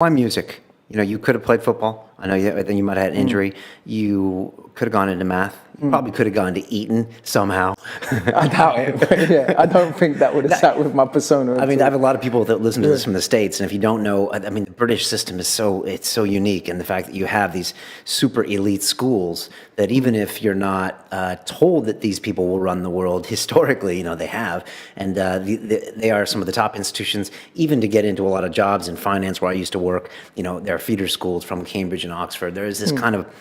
Why music? You know, you could have played football. I know then you might have had an injury. You could have gone into math. You probably could have gone to Eton somehow. I doubt it, but yeah, I don't think that would have sat with my persona. I mean, I have a lot of people that listen to this from the States, and if you don't know, I mean, the British system is so unique, and the fact that you have these super elite schools that even if you're not told that these people will run the world, historically, you know, they have, and they are some of the top institutions, even to get into a lot of jobs in finance where I used to work. You know, there are feeder schools from Cambridge and Oxford. There is this kind of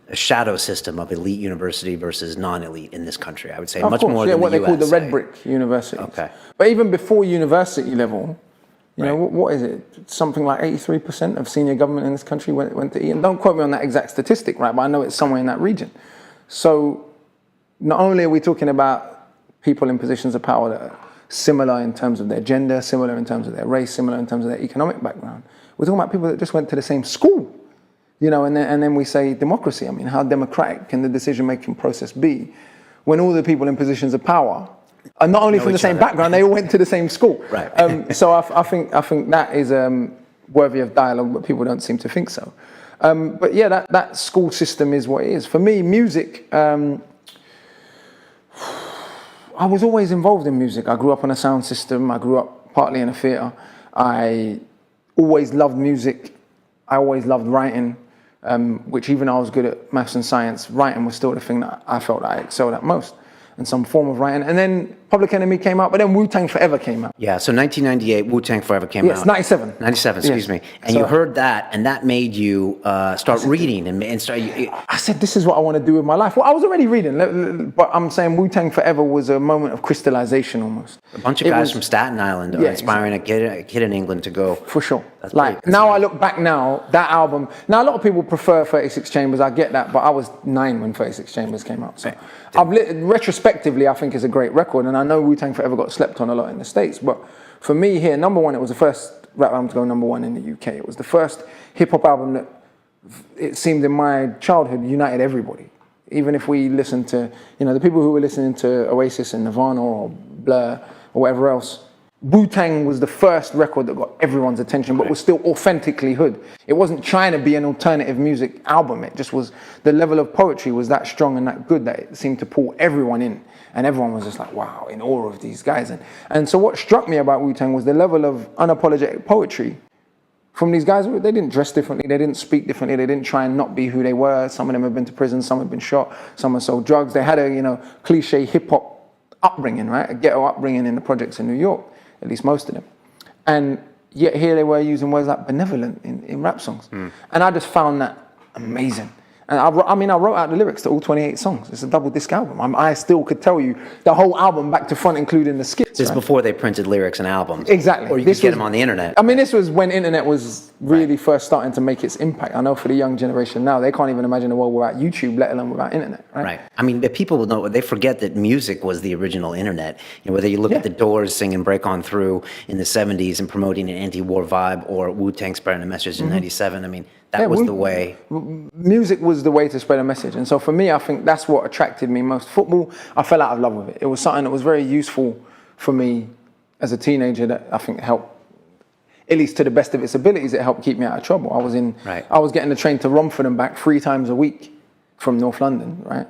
a shadow system of elite university versus non-elite in this country. I would say much more than what the they call the US, red brick universities. Okay. But even before university level, you know, what is it? Something like 83% of senior government in this country went to Eton. Don't quote me on that exact statistic, right? But I know it's somewhere in that region. So not only are we talking about people in positions of power that are similar in terms of their gender, similar in terms of their race, similar in terms of their economic background, we're talking about people that just went to the same school. You know, and then we say democracy. I mean, how democratic can the decision-making process be when all the people in positions of power are not only from the same background, they all went to the same school? Right. So I think that is worthy of dialogue, but people don't seem to think so. But yeah, that school system is what it is. For me, music, I was always involved in music. I grew up on a sound system. I grew up partly in a theatre. I always loved music. I always loved writing. Which even though I was good at maths and science, writing was still the thing that I felt I excelled at most, in some form of writing. And then Public Enemy came out, but then Wu-Tang Forever came out. Yeah, so 1998, Wu-Tang Forever came out. Yes, 97. 97, excuse me. And so you heard that, and that made you start reading and start... I said, this is what I want to do with my life. Well, I was already reading, but I'm saying Wu-Tang Forever was a moment of crystallization almost. A bunch of guys from Staten Island are inspiring a kid in England to go... For sure. Like, now I look back now, that album... Now, a lot of people prefer 36 Chambers, I get that, but I was 9 when 36 Chambers came out. So retrospectively, I think it's a great record, and I know Wu-Tang Forever got slept on a lot in the States, but for me here, number one, it was the first rap album to go number one in the UK. It was the first hip-hop album that, it seemed in my childhood, united everybody. Even if we listened to, you know, the people who were listening to Oasis and Nirvana or Blur or whatever else, Wu-Tang was the first record that got everyone's attention, but was still authentically hood. It wasn't trying to be an alternative music album. It just was, the level of poetry was that strong and that good that it seemed to pull everyone in. And everyone was just like, wow, in awe of these guys. And so what struck me about Wu-Tang was the level of unapologetic poetry from these guys. They didn't dress differently, they didn't speak differently, they didn't try and not be who they were. Some of them had been to prison, some had been shot, some had sold drugs. They had a, you know, cliche hip-hop upbringing, right? A ghetto upbringing in the projects in New York, at least most of them. And yet here they were using words like benevolent in rap songs. And I just found that amazing. And I wrote out the lyrics to all 28 songs. It's a double disc album. I still could tell you the whole album back to front, including the skits. This is before they printed lyrics and albums. Exactly. Or you could get them on the internet. I mean, this was when internet was really first starting to make its impact. I know for the young generation now, they can't even imagine a world without YouTube, let alone without internet. Right. I mean, the people know, they forget that music was the original internet. You know, whether you look at the Doors singing "Break On Through" in the '70s and promoting an anti-war vibe, or Wu-Tang spreading a message in '97. I mean, that was the way. Music was the way to spread a message. And so for me, I think that's what attracted me most. Football, I fell out of love with it. It was something that was very useful for me as a teenager that I think helped, at least to the best of its abilities, it helped keep me out of trouble. I was getting the train to Romford and back 3 times a week from North London, right?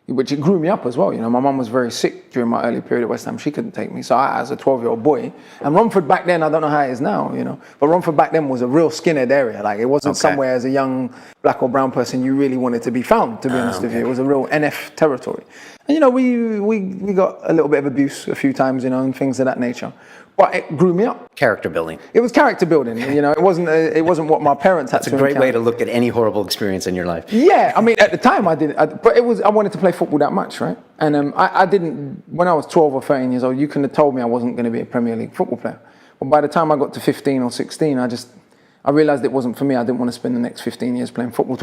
Which it grew me up as well. You know, my mum was very sick during my early period at West Ham. She couldn't take me. So I, as a 12-year-old boy, and Romford back then, I don't know how it is now, you know, but Romford back then was a real skinhead area. Like, it wasn't somewhere as a young black or brown person you really wanted to be found, to be honest with you. It was a real NF territory. And, you know, we got a little bit of abuse a few times, you know, and things of that nature. But it grew me up. Character building. It was character building. You know, it wasn't what my parents had to encounter. That's a great way to look at any horrible experience in your life. Yeah, I mean, at the time I didn't, but I wanted to play football that much, right? And I didn't, when I was 12 or 13 years old, you couldn't have told me I wasn't going to be a Premier League football player. But by the time I got to 15 or 16, I realized it wasn't for me. I didn't want to spend the next 15 years playing football.